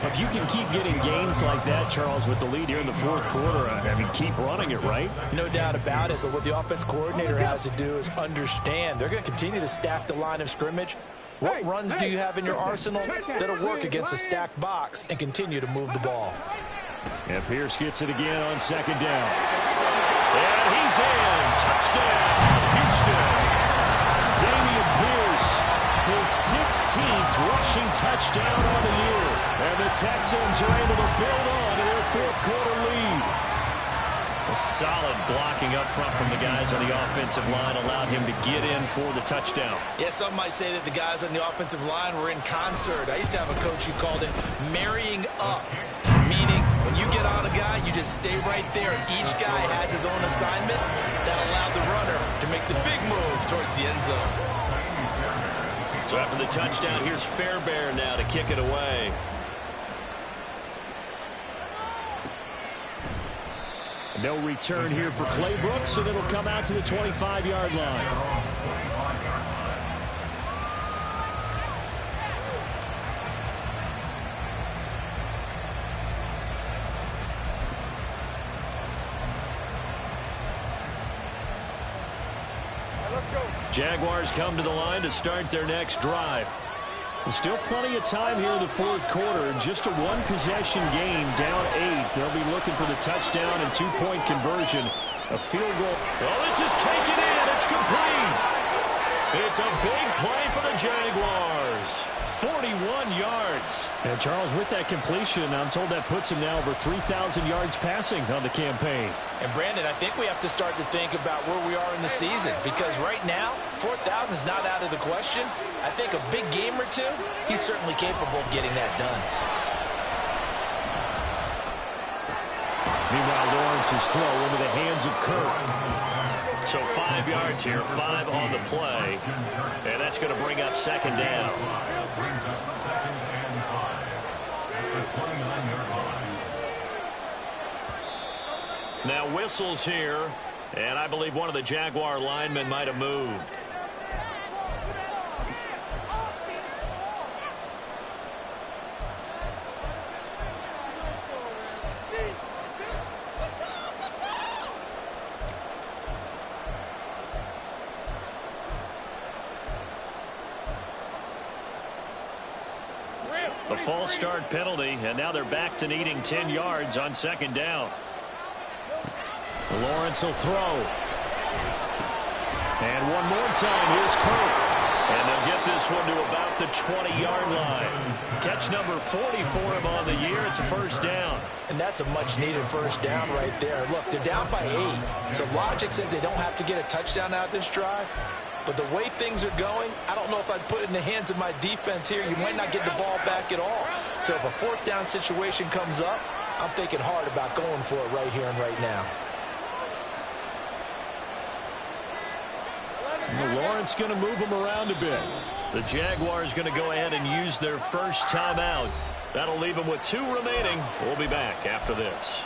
If you can keep getting gains like that, Charles, with the lead here in the fourth quarter, I mean, keep running it, right? No doubt about it, but what the offense coordinator has to do is understand. They're going to continue to stack the line of scrimmage. What runs do you have in your arsenal that'll work against a stacked box and continue to move the ball? And Pierce gets it again on second down. And he's in. Touchdown, Houston. Damian Pierce, his 16th rushing touchdown on the year. And the Texans are able to build on to their fourth quarter lead. A solid blocking up front from the guys on the offensive line allowed him to get in for the touchdown. Yeah, some might say that the guys on the offensive line were in concert. I used to have a coach who called it marrying up, meaning when you get on a guy, you just stay right there, and each guy has his own assignment that allowed the runner to make the big move towards the end zone. So after the touchdown, here's Fairbairn now to kick it away. No return here for Clay Brooks, and it'll come out to the 25-yard line. Jaguars come to the line to start their next drive. There's still plenty of time here in the fourth quarter. Just a one-possession game, down 8. They'll be looking for the touchdown and two-point conversion. A field goal. Oh, this is taken in. It's complete. It's a big play for the Jaguars. 41 yards. And, Charles, with that completion, I'm told that puts him now over 3,000 yards passing on the campaign. And, Brandon, I think we have to start to think about where we are in the season, because right now, 4,000 is not out of the question. I think a big game or two, he's certainly capable of getting that done. Meanwhile, Lawrence's throw into the hands of Kirk. So 5 yards here, 5 on the play. And that's going to bring up second down. Brings up second and 5 at the 29-yard line. Now whistles here, and I believe one of the Jaguar linemen might have moved. A false start penalty, and now they're back to needing 10 yards on second down. Lawrence will throw. And one more time, here's Kirk. And they'll get this one to about the 20-yard line. Catch number 40 for him on the year. It's a first down. And that's a much-needed first down right there. Look, they're down by 8. So logic says they don't have to get a touchdown out of this drive. But the way things are going, I don't know if I'd put it in the hands of my defense here. You might not get the ball back at all. So if a fourth down situation comes up, I'm thinking hard about going for it right here and right now. Lawrence going to move him around a bit. The Jaguars going to go ahead and use their first timeout. That'll leave them with 2 remaining. We'll be back after this.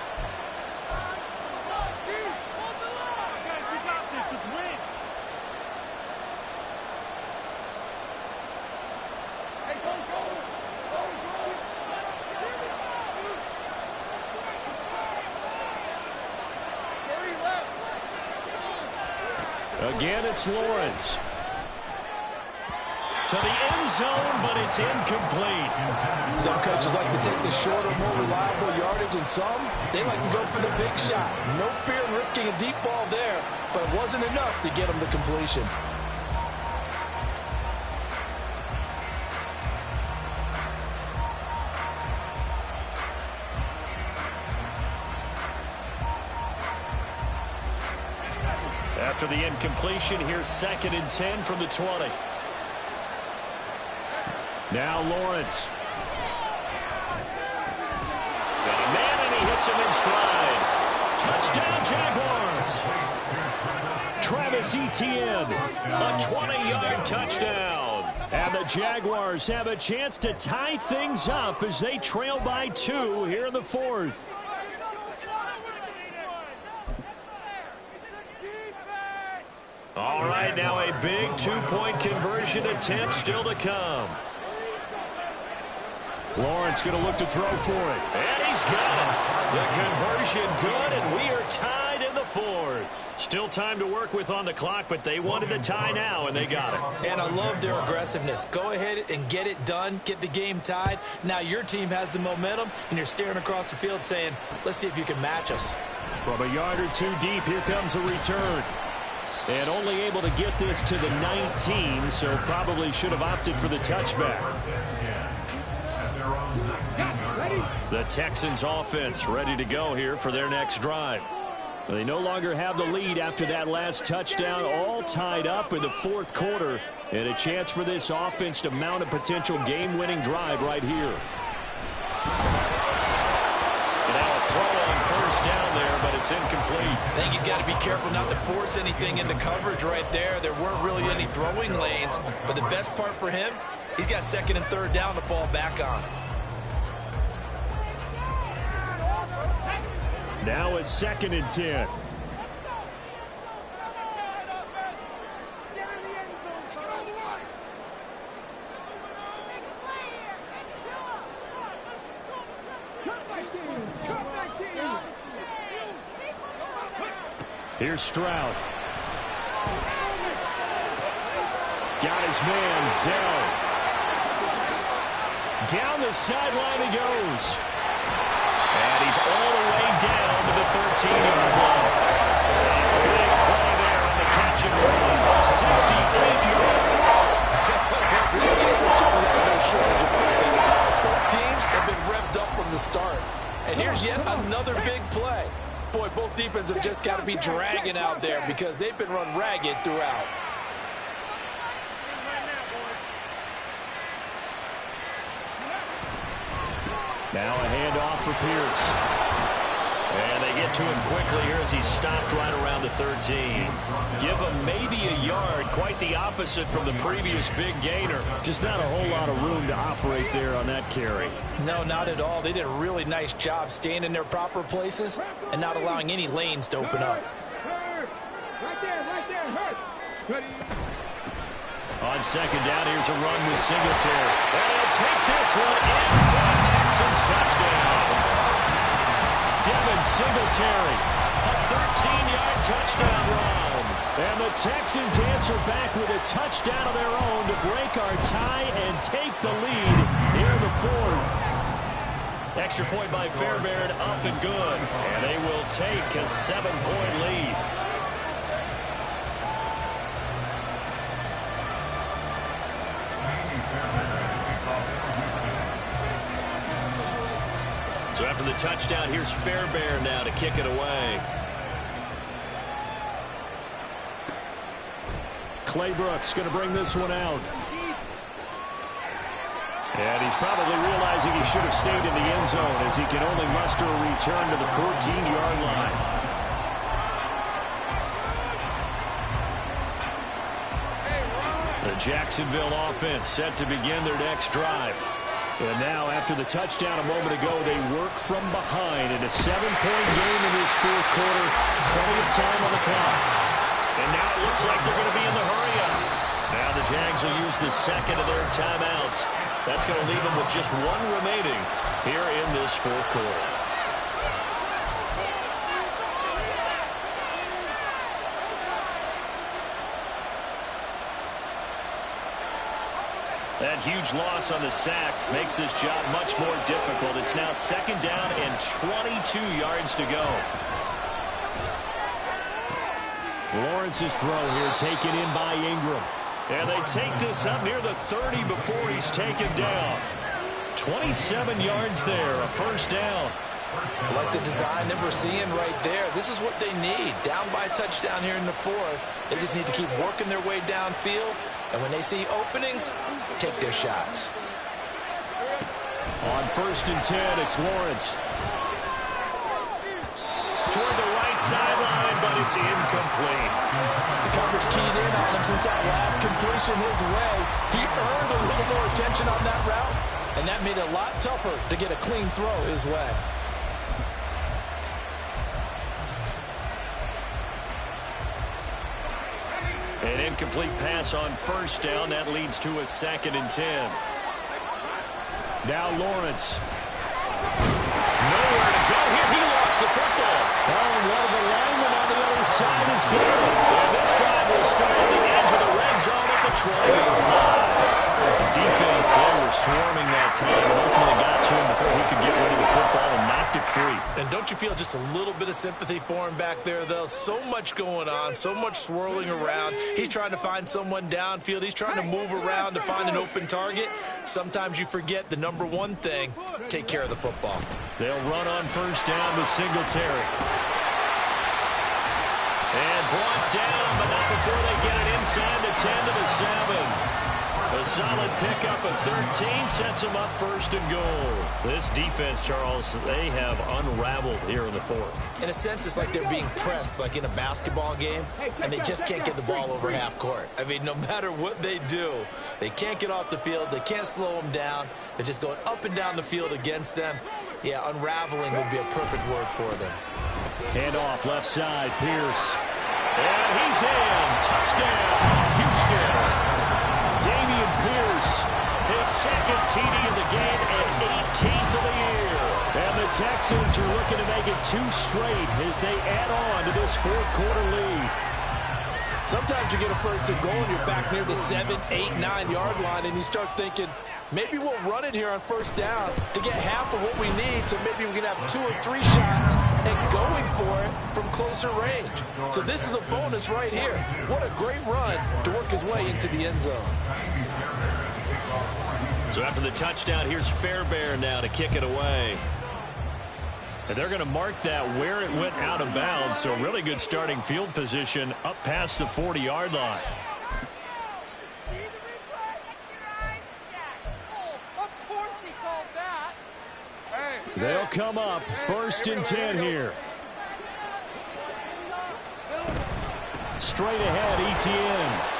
Again, it's Lawrence. To the end zone, but it's incomplete. Some coaches like to take the shorter, more reliable yardage, and some, they like to go for the big shot. No fear in risking a deep ball there, but it wasn't enough to get them the completion. After the incompletion, here's 2nd and 10 from the 20. Now Lawrence. Got a man, and he hits him in stride. Touchdown, Jaguars. Travis Etienne, a 20-yard touchdown. And the Jaguars have a chance to tie things up as they trail by 2 here in the 4th. All right, now a big 2-point conversion attempt still to come. Lawrence going to look to throw for it. And he's got it. The conversion good, and we are tied in the 4th. Still time to work with on the clock, but they wanted the tie now, and they got it. And I love their aggressiveness. Go ahead and get it done. Get the game tied. Now your team has the momentum, and you're staring across the field saying, let's see if you can match us. From a yard or 2 deep, here comes a return. And only able to get this to the 19, so probably should have opted for the touchback. The Texans offense ready to go here for their next drive. They no longer have the lead after that last touchdown, all tied up in the 4th quarter, and a chance for this offense to mount a potential game-winning drive right here. And now a throw on first down there, but it's incomplete. I think he's got to be careful not to force anything into coverage right there. There weren't really any throwing lanes, but the best part for him, he's got 2nd and 3rd down to fall back on. Now a 2nd and 10. Here's Stroud. Got his man, Dell. Down the sideline he goes. And he's all the way down to the 13-yard line. Big play there on the catch and run. 68 yards. This game is certainly not very short. Both teams have been revved up from the start. And here's yet another big play. Boy, both defenses have just got to be dragging out there because they've been run ragged throughout. Now a handoff for Pierce. And they get to him quickly here as he's stopped right around the 13. Give him maybe a yard. Quite the opposite from the previous big gainer. Just not a whole lot of room to operate there on that carry. No, not at all. They did a really nice job staying in their proper places and not allowing any lanes to open up. Right there, hurt. On 2nd down, here's a run with Singletary. And he'll take this one in for a Texans touchdown. Devin Singletary, a 13-yard touchdown run. And the Texans answer back with a touchdown of their own to break our tie and take the lead here in the 4th. Extra point by Fairbairn, up and good. And they will take a 7-point lead. So after the touchdown, here's Fairbairn now to kick it away. Claybrooks going to bring this one out. And he's probably realizing he should have stayed in the end zone as he can only muster a return to the 14-yard line. The Jacksonville offense set to begin their next drive. And now, after the touchdown a moment ago, they work from behind in a 7-point game in this 4th quarter. Plenty of time on the clock. And now it looks like they're going to be in the hurry-up. Now the Jags will use the 2nd of their timeouts. That's going to leave them with just 1 remaining here in this 4th quarter. That huge loss on the sack makes this job much more difficult. It's now 2nd down and 22 yards to go. Lawrence's throw here taken in by Ingram. And they take this up near the 30 before he's taken down. 27 yards there, a 1st down. I like the design that we're seeing right there. This is what they need. Down by a touchdown here in the 4th. They just need to keep working their way downfield. And when they see openings, take their shots. On 1st and 10, it's Lawrence. Toward the right sideline, but it's incomplete. The coverage keyed in on him since that last completion his way. He earned a little more attention on that route, and that made it a lot tougher to get a clean throw his way. An incomplete pass on first down. That leads to a 2nd and 10. Now Lawrence. Nowhere to go here. He lost the football. Oh, and one of the linemen on the other side is good. And this drive will start at the edge of the red zone at the 20-yard line. The defense, they were swarming that time and ultimately got to him before he could get rid of the football and knocked it free. And don't you feel just a little bit of sympathy for him back there, though? So much going on, so much swirling around. He's trying to find someone downfield. He's trying to move around to find an open target. Sometimes you forget the number one thing, take care of the football. They'll run on first down with Singletary. And brought down, but not before they get it inside the 10 to the 7. A solid pickup of 13 sets them up 1st and goal. This defense, Charles, they have unraveled here in the 4th. In a sense, it's like they're being pressed, like in a basketball game, and they just can't get the ball over half court. I mean, no matter what they do, they can't get off the field. They can't slow them down. They're just going up and down the field against them. Yeah, unraveling would be a perfect word for them. Hand off left side, Pierce. And he's in. Touchdown, Houston. Dameon Pierce, his 2nd TD of the game and 18th of the year. And the Texans are looking to make it 2 straight as they add on to this 4th quarter lead. Sometimes you get a 1st and goal and you're back near the 7, 8, 9-yard line, and you start thinking, maybe we'll run it here on 1st down to get half of what we need, so maybe we can have 2 or 3 shots and going for it from closer range. So this is a bonus right here. What a great run to work his way into the end zone. So after the touchdown, here's Fairbairn now to kick it away. And they're going to mark that where it went out of bounds, so really good starting field position up past the 40-yard line. They'll come up 1st and 10 here. Straight ahead, Etienne.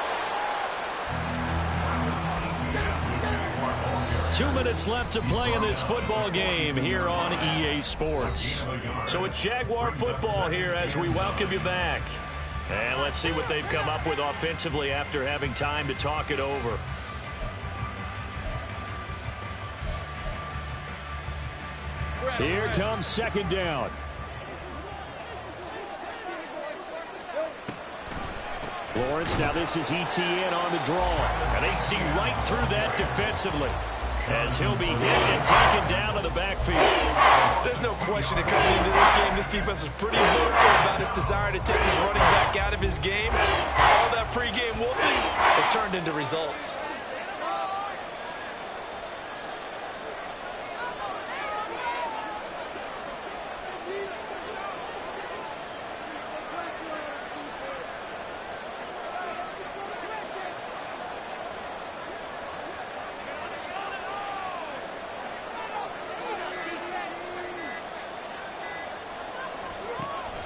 2 minutes left to play in this football game here on EA Sports. So it's Jaguar football here as we welcome you back. And let's see what they've come up with offensively after having time to talk it over. Here comes 2nd down. Lawrence, now this is Etienne on the draw. And they see right through that defensively as he'll be hit and taken down to the backfield. There's no question that coming into this game, this defense was pretty vocal about his desire to take his running back out of his game. All that pregame whooping has turned into results.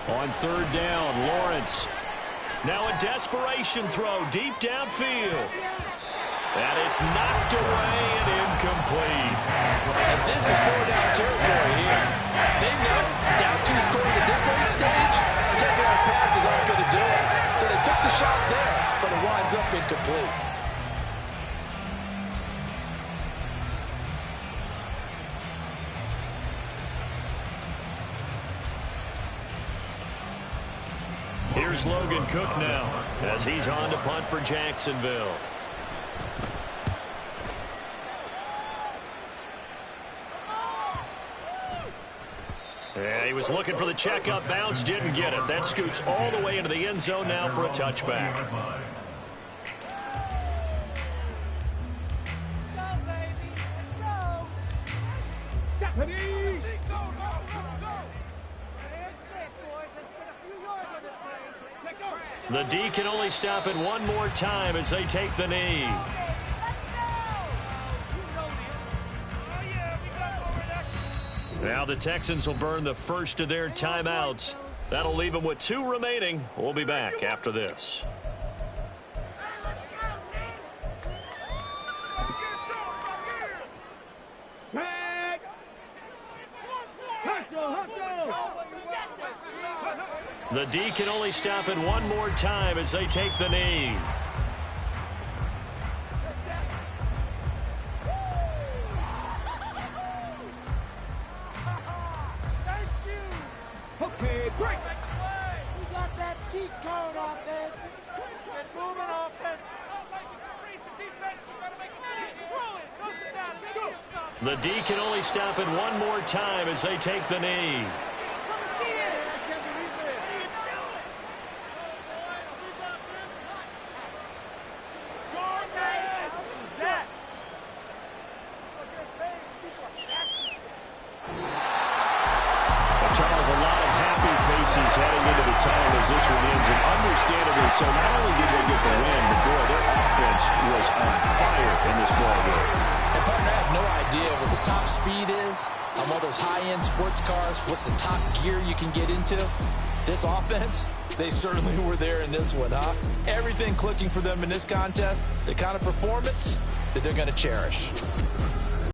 On 3rd down, Lawrence. Now a desperation throw deep downfield. And it's knocked away and incomplete. And this is 4-down territory here. They know down 2 scores at this late stage, taking out passes aren't going to do it. So they took the shot there, but it winds up incomplete. Here's Logan Cook now as he's on to punt for Jacksonville. Yeah, he was looking for the checkup bounce, didn't get it. That scoots all the way into the end zone now for a touchback. The D can only stop it one more time as they take the knee. Now the Texans will burn the first of their timeouts That'll leave them with 2 remaining. We'll be back after this. The D can only stop it one more time as they take the knee. Okay, break. We got that cheat code offense. And moving offense. The D can only stop it one more time as they take the knee. Charles, a lot of happy faces heading into the time as this one ends, and understandably so. Not only did they get the win, but boy, their offense was on fire in this ball game. And partner, I have no idea what the top speed is on one of those high-end sports cars. What's the top gear you can get into? This offense, they certainly were there in this one, huh? Everything clicking for them in this contest, the kind of performance that they're going to cherish.